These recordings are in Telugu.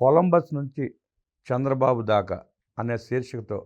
కొలంబస్ నుంచి చంద్రబాబు దాకా అనే శీర్షికతో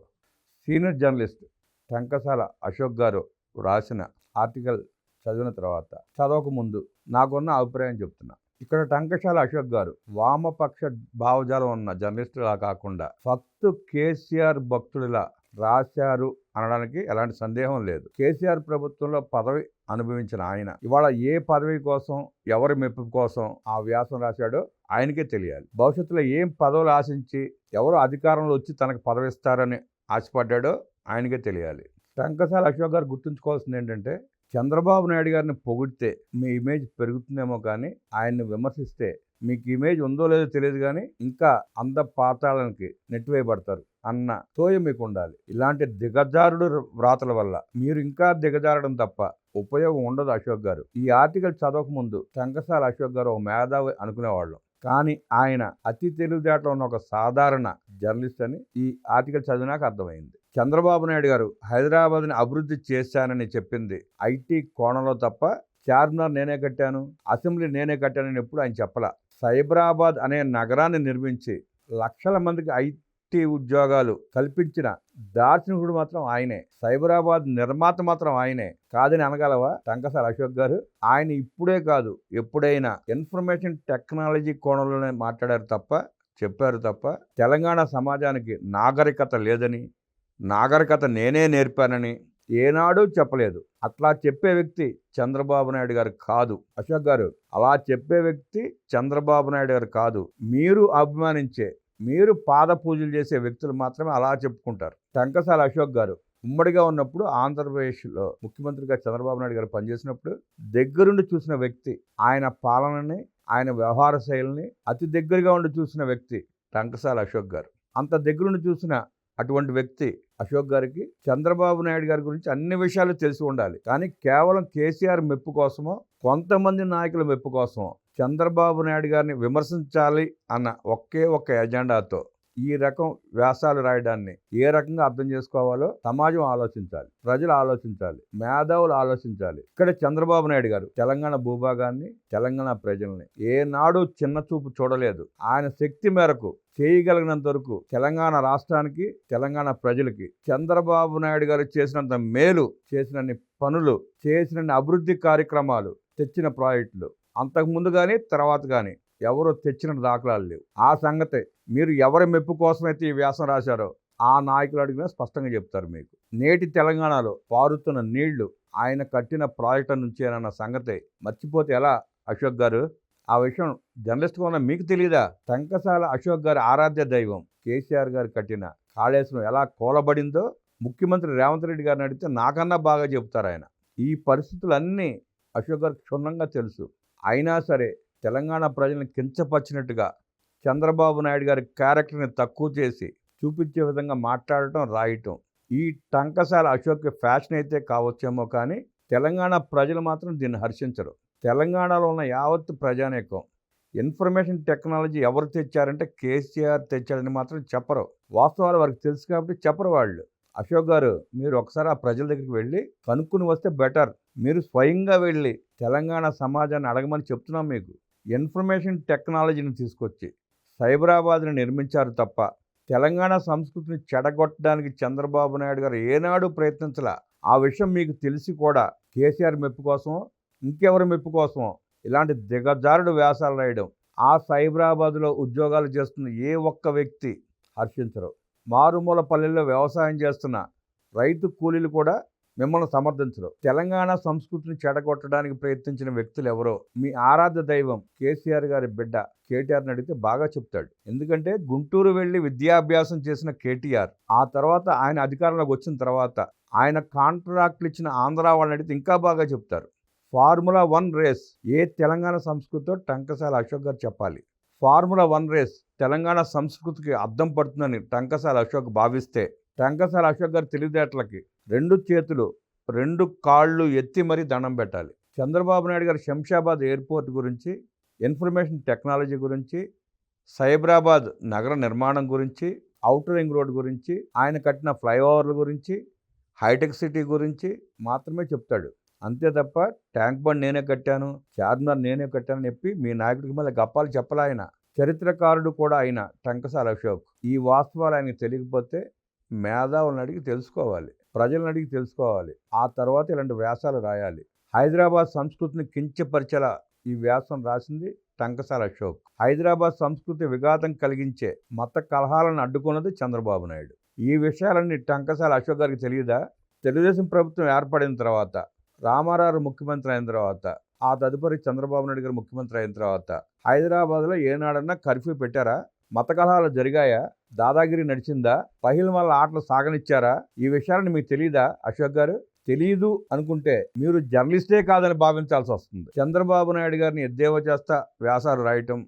సీనియర్ జర్నలిస్ట్ టంకసాల అశోక్ గారు రాసిన ఆర్టికల్ చదివిన తర్వాత చదవక ముందు నాకున్న అభిప్రాయం చెప్తున్నా. ఇక్కడ టంకసాల అశోక్ గారు వామపక్ష భావజాలం ఉన్న జర్నలిస్టులా కాకుండా ఫక్తు కేసీఆర్ భక్తుడిలా రాశారు అనడానికి ఎలాంటి సందేహం లేదు. కేసీఆర్ ప్రభుత్వంలో పదవి అనుభవించిన ఆయన ఇవాళ ఏ పదవి కోసం, ఎవరి మెప్పు కోసం ఆ వ్యాసం రాశాడో ఆయనకే తెలియాలి. భవిష్యత్తులో ఏం పదవులు ఆశించి ఎవరు అధికారంలో వచ్చి తనకు పదవి ఇస్తారని ఆశపడ్డాడో ఆయనకే తెలియాలి. టంకసాల అశోక్ గారు గుర్తుంచుకోవాల్సింది ఏంటంటే, చంద్రబాబు నాయుడు గారిని పొగిడితే మీ ఇమేజ్ పెరుగుతుందేమో కానీ ఆయన్ని విమర్శిస్తే మీకు ఇమేజ్ ఉందో లేదో తెలియదు కానీ ఇంకా అంద పాతాళానికి నెట్టివేయబడతారు అన్న తోయ మీకు ఉండాలి. ఇలాంటి దిగజారుడు వ్రాతల వల్ల మీరు ఇంకా దిగజారడం తప్ప ఉపయోగం ఉండదు. అశోక్ గారు ఈ ఆర్టికల్ చదవక ముందు టంకసాల అశోక్ గారు ఒక మేధావి అనుకునేవాళ్ళం, కానీ ఆయన అతి తెలివితేటలో ఉన్న ఒక సాధారణ జర్నలిస్ట్ అని ఈ ఆర్టికల్ చదివినాక అర్థమైంది. చంద్రబాబు నాయుడు గారు హైదరాబాద్ని అభివృద్ధి చేశానని చెప్పింది ఐటీ కోణంలో తప్ప చార్మినార్ నేనే కట్టాను, అసెంబ్లీ నేనే కట్టానని ఎప్పుడు ఆయన చెప్పలా. సైబరాబాద్ అనే నగరాన్ని నిర్మించి లక్షల మందికి ఐటీ ఉద్యోగాలు కల్పించిన దార్శనికుడు మాత్రం ఆయనే. సైబరాబాద్ నిర్మాత మాత్రం ఆయనే. కాదని అనగలవా టంకసాల అశోక్ గారు? ఆయన ఇప్పుడే కాదు ఎప్పుడైనా ఇన్ఫర్మేషన్ టెక్నాలజీ కోణంలోనే మాట్లాడారు తప్ప, చెప్పారు తప్ప తెలంగాణ సమాజానికి నాగరికత లేదని, నాగరికత నేనే నేర్పానని ఏనాడూ చెప్పలేదు. అట్లా చెప్పే వ్యక్తి చంద్రబాబు నాయుడు గారు కాదు. అశోక్ గారు అలా చెప్పే వ్యక్తి చంద్రబాబు నాయుడు గారు కాదు. మీరు అభిమానించే, మీరు పాద పూజలు చేసే వ్యక్తులు మాత్రమే అలా చెప్పుకుంటారు. టంకసాల అశోక్ గారు ఉమ్మడిగా ఉన్నప్పుడు ఆంధ్రప్రదేశ్లో ముఖ్యమంత్రిగా చంద్రబాబు నాయుడు గారు పనిచేసినప్పుడు దగ్గరుండి చూసిన వ్యక్తి. ఆయన పాలనని, ఆయన వ్యవహార శైలిని అతి దగ్గరగా ఉండి చూసిన వ్యక్తి టంకసాల అశోక్ గారు. అంత దగ్గరుండి చూసిన అటువంటి వ్యక్తి అశోక్ గారికి చంద్రబాబు నాయుడు గారి గురించి అన్ని విషయాలు తెలిసి ఉండాలి. కానీ కేవలం కేసీఆర్ మెప్పు కోసమో, కొంతమంది నాయకుల మెప్పు కోసమో చంద్రబాబు నాయుడు గారిని విమర్శించాలి అన్న ఒకే ఒక్క ఎజెండాతో ఈ రకం వ్యాసాలు రాయడాన్ని ఏ రకంగా అర్థం చేసుకోవాలో సమాజం ఆలోచించాలి, ప్రజలు ఆలోచించాలి, మేధావులు ఆలోచించాలి. ఇక్కడ చంద్రబాబు నాయుడు గారు తెలంగాణ భూభాగాన్ని, తెలంగాణ ప్రజల్ని ఏనాడు చిన్న చూపు చూడలేదు. ఆయన శక్తి మేరకు చేయగలిగినంత వరకు తెలంగాణ రాష్ట్రానికి, తెలంగాణ ప్రజలకి చంద్రబాబు నాయుడు గారు చేసినంత మేలు, చేసినన్ని పనులు, చేసినన్ని అభివృద్ధి కార్యక్రమాలు, తెచ్చిన ప్రాజెక్టులు అంతకుముందు కానీ తర్వాత కానీ ఎవరో తెచ్చిన దాఖలాలు లేవు. ఆ సంగతే మీరు ఎవరి మెప్పు కోసమైతే ఈ వ్యాసం రాశారో ఆ నాయకులు అడిగినా స్పష్టంగా చెప్తారు మీకు. నేటి తెలంగాణలో పారుతున్న నీళ్లు ఆయన కట్టిన ప్రాజెక్టు నుంచేనన్న సంగతే మర్చిపోతే ఎలా అశోక్ గారు? ఆ విషయం జర్నలిస్ట్గా ఉన్న మీకు తెలియదా? టంకసాల అశోక్ గారి ఆరాధ్య దైవం కేసీఆర్ గారు కట్టిన కాళేశ్వరం ఎలా కూలబడిందో ముఖ్యమంత్రి రేవంత్ రెడ్డి గారిని అడిగితే నాకన్నా బాగా చెబుతారు ఆయన. ఈ పరిస్థితులన్నీ అశోక్ గారికి క్షుణ్ణంగా తెలుసు. అయినా సరే తెలంగాణ ప్రజలను కించపరిచినట్టుగా చంద్రబాబు నాయుడు గారి క్యారెక్టర్ని తక్కువ చేసి చూపించే విధంగా మాట్లాడటం, రాయటం ఈ టంకసాల అశోక్ ఫ్యాషన్ అయితే కావచ్చేమో కానీ తెలంగాణ ప్రజలు మాత్రం దీన్ని హర్షించరు. తెలంగాణలో ఉన్న యావత్తు ప్రజానీకం ఇన్ఫర్మేషన్ టెక్నాలజీ ఎవరు తెచ్చారంటే కేసీఆర్ తెచ్చాడని మాత్రం చెప్పరు. వాస్తవాలు వారికి తెలుసు కాబట్టి చెప్పరు వాళ్ళు. అశోక్ గారు మీరు ఒకసారి ఆ ప్రజల దగ్గరికి వెళ్ళి కనుక్కుని వస్తే బెటర్. మీరు స్వయంగా వెళ్ళి తెలంగాణ సమాజాన్ని అడగమని చెప్తున్నాం మీకు. ఇన్ఫర్మేషన్ టెక్నాలజీని తీసుకొచ్చి సైబరాబాద్ని నిర్మించారు తప్ప తెలంగాణ సంస్కృతిని చెడగొట్టడానికి చంద్రబాబు నాయుడు గారు ఏనాడు ప్రయత్నించలా. ఆ విషయం మీకు తెలిసి కూడా కేసీఆర్ మెప్పు కోసమో, ఇంకెవరి మెప్పు కోసమో ఇలాంటి దిగజారుడు వ్యాసాలు రాయడం, ఆ సైబరాబాద్లో ఉద్యోగాలు చేస్తున్న ఏ ఒక్క వ్యక్తి హర్షించరు. మారుమూల పల్లెల్లో వ్యవసాయం చేస్తున్న రైతు కూలీలు కూడా మిమ్మల్ని సమర్థించరు. తెలంగాణ సంస్కృతిని చెడగొట్టడానికి ప్రయత్నించిన వ్యక్తులు ఎవరో మీ ఆరాధ్య దైవం కేసీఆర్ గారి బిడ్డ కేటీఆర్ని అడిగితే బాగా చెప్తాడు. ఎందుకంటే గుంటూరు వెళ్ళి విద్యాభ్యాసం చేసిన కేటీఆర్ ఆ తర్వాత ఆయన అధికారంలోకి వచ్చిన తర్వాత ఆయన కాంట్రాక్ట్లు ఇచ్చిన ఆంధ్ర వాళ్ళని అడిగితే ఇంకా బాగా చెప్తారు. ఫార్ములా 1 రేస్ ఏ తెలంగాణ సంస్కృతితో టంకసాల అశోక్ గారు చెప్పాలి. ఫార్ములా 1 రేస్ తెలంగాణ సంస్కృతికి అద్దం పడుతుందని టంకసాల అశోక్ భావిస్తే టంకసాల అశోక్ గారి తెలివితేటలకి 2 చేతులు 2 కాళ్ళు ఎత్తి మరీ దండం పెట్టాలి. చంద్రబాబు నాయుడు గారు శంషాబాద్ ఎయిర్పోర్ట్ గురించి, ఇన్ఫర్మేషన్ టెక్నాలజీ గురించి, సైబరాబాద్ నగర నిర్మాణం గురించి, ఔటర్ రింగ్ రోడ్ గురించి, ఆయన కట్టిన ఫ్లైఓవర్ల గురించి, హైటెక్ సిటీ గురించి మాత్రమే చెప్తాడు. అంతే తప్ప ట్యాంక్ బండ్ నేనే కట్టాను, చార్మినార్ నేనే కట్టానని చెప్పి మీ నాయకుడికి మళ్ళీ గప్పాలు చెప్పలే ఆయన. చరిత్రకారుడు కూడా అయిన టంకసాల అశోక్ ఈ వాస్తవాలు ఆయనకి తెలియకపోతే మేధావులను అడిగి తెలుసుకోవాలి, ప్రజలను అడిగి తెలుసుకోవాలి. ఆ తర్వాత ఇలాంటి వ్యాసాలు రాయాలి. హైదరాబాద్ సంస్కృతిని కించపరిచేలా ఈ వ్యాసం రాసింది టంకసాల అశోక్. హైదరాబాద్ సంస్కృతి విఘాతం కలిగించే మత కలహాలను అడ్డుకున్నది చంద్రబాబు నాయుడు. ఈ విషయాలన్నీ టంకసాల అశోక్ గారికి తెలియదా? తెలుగుదేశం ప్రభుత్వం ఏర్పడిన తర్వాత, రామారావు ముఖ్యమంత్రి అయిన తర్వాత, ఆ తదుపరి చంద్రబాబు నాయుడు గారు ముఖ్యమంత్రి అయిన తర్వాత హైదరాబాద్లో ఏనాడన్నా కర్ఫ్యూ పెట్టారా? మత కలహాలు జరిగాయా? దాదాగిరి నడిచిందా? పహిల్వాన్ల ఆటలు సాగనిచ్చారా? ఈ విషయాలను మీకు తెలియదా అశోక్ గారు? తెలీదు అనుకుంటే మీరు జర్నలిస్టే కాదని భావించాల్సి వస్తుంది. చంద్రబాబు నాయుడు గారిని ఎద్దేవా చేస్తా వ్యాసాలు రాయటం,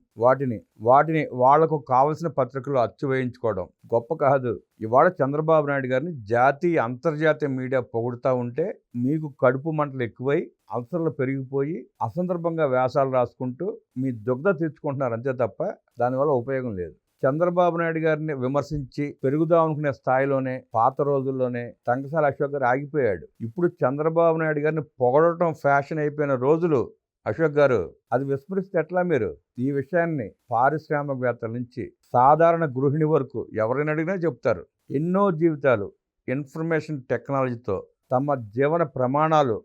వాటిని వాళ్లకు కావలసిన పత్రికలు అచ్చు వేయించుకోవడం గొప్ప కాదు. ఇవాళ చంద్రబాబు నాయుడు గారిని జాతీయ అంతర్జాతీయ మీడియా పొగుడుతూ ఉంటే మీకు కడుపు మంటలు ఎక్కువై అల్సర్లు పెరిగిపోయి అసందర్భంగా వ్యాసాలు రాసుకుంటూ మీ దుగ్ధ తీర్చుకుంటున్నారు అంతే తప్ప దానివల్ల ఉపయోగం లేదు. చంద్రబాబు నాయుడు గారిని విమర్శించి పెరుగుదాం అనుకునే స్థాయిలోనే పాత రోజుల్లోనే టంకసాల అశోక్ గారు ఆగిపోయాడు. ఇప్పుడు చంద్రబాబు నాయుడు గారిని పొగడటం ఫ్యాషన్ అయిపోయిన రోజులు అశోక్ గారు. అది విస్మరిస్తే ఎట్లా మీరు? ఈ విషయాన్ని పారిశ్రామికవేత్తల నుంచి సాధారణ గృహిణి వరకు ఎవరైనా అడిగినా చెప్తారు. ఎన్నో జీవితాలు ఇన్ఫర్మేషన్ టెక్నాలజీతో తమ జీవన ప్రమాణాలు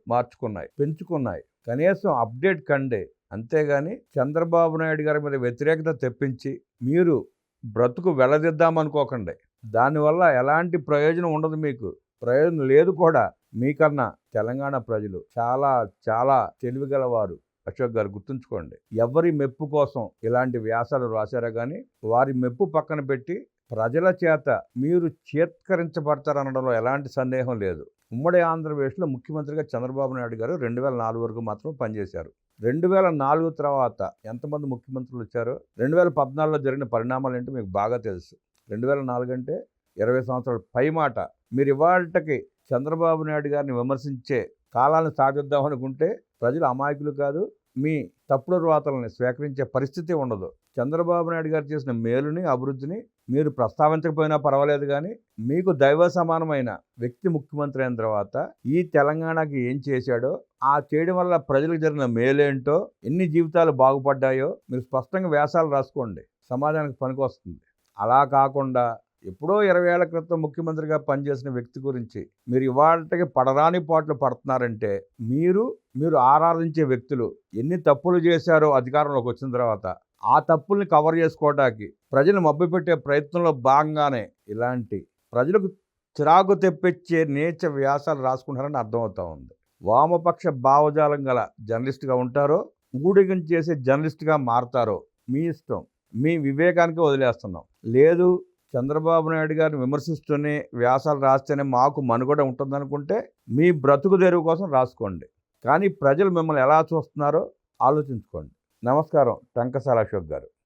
పెంచుకున్నాయి. కనీసం అప్డేట్ కండే. అంతేగాని చంద్రబాబు నాయుడు గారి మీద వ్యతిరేకత తెప్పించి మీరు బ్రతుకు వెళ్ళదిద్దామనుకోకండి. దానివల్ల ఎలాంటి ప్రయోజనం ఉండదు. మీకు ప్రయోజనం లేదు కూడా. మీకన్నా తెలంగాణ ప్రజలు చాలా చాలా తెలివిగలవారు అశోక్ గారు, గుర్తుంచుకోండి. ఎవరి మెప్పు కోసం ఇలాంటి వ్యాసాలు రాశారా కానీ వారి మెప్పు పక్కన పెట్టి ప్రజల చేత మీరు చేత్కరించబడతారనడంలో ఎలాంటి సందేహం లేదు. ఉమ్మడి ఆంధ్రప్రదేశ్లో ముఖ్యమంత్రిగా చంద్రబాబు నాయుడు గారు 2004 వరకు మాత్రం పనిచేశారు. 2004 తర్వాత ఎంతమంది ముఖ్యమంత్రులు వచ్చారో, 2014లో జరిగిన పరిణామాలు ఏంటో మీకు బాగా తెలుసు. 2004 అంటే 20 సంవత్సరాల పై మాట. మీరు ఇవాళకి చంద్రబాబు నాయుడు గారిని విమర్శించే కాలాన్ని సాగిద్దాం అనుకుంటే ప్రజలు అమాయకులు కాదు. మీ తప్పుడు వార్తలను స్వీకరించే పరిస్థితి ఉండదు. చంద్రబాబు నాయుడు గారు చేసిన మేలుని, అభివృద్ధిని మీరు ప్రస్తావించకపోయినా పర్వాలేదు కానీ మీకు దైవ సమానమైన వ్యక్తి ముఖ్యమంత్రి అయిన తర్వాత ఈ తెలంగాణకి ఏం చేశాడో, ఆ చేయడం వల్ల ప్రజలకు జరిగిన మేలేంటో, ఎన్ని జీవితాలు బాగుపడ్డాయో మీరు స్పష్టంగా వ్యాసాలు రాసుకోండి. సమాజానికి పనికొస్తుంది. అలా కాకుండా ఎప్పుడో 20 ఏళ్ల క్రితం ముఖ్యమంత్రిగా పనిచేసిన వ్యక్తి గురించి మీరు ఇవాళకి పడరాని పాటలు పడుతున్నారంటే మీరు ఆరాధించే వ్యక్తులు ఎన్ని తప్పులు చేశారో అధికారంలోకి వచ్చిన తర్వాత ఆ తప్పుల్ని కవర్ చేసుకోవడానికి ప్రజలు మభ్యపెట్టే ప్రయత్నంలో భాగంగానే ఇలాంటి ప్రజలకు చిరాకు తెప్పించే నీచ వ్యాసాలు రాసుకుంటారని అర్థమవుతా ఉంది. వామపక్ష భావజాలం గల జర్నలిస్ట్గా ఉంటారో, ఊడిగం చేసే జర్నలిస్ట్గా మారతారో మీ ఇష్టం. మీ వివేకానికి వదిలేస్తున్నాం. లేదు చంద్రబాబు నాయుడు గారిని విమర్శిస్తూనే వ్యాసాలు రాస్తేనే మాకు మనుగడ ఉంటుందనుకుంటే మీ బ్రతుకు తెరువు కోసం రాసుకోండి. కానీ ప్రజలు మిమ్మల్ని ఎలా చూస్తున్నారో ఆలోచించుకోండి. నమస్కారం. టంకసాల అశోక్ గారు.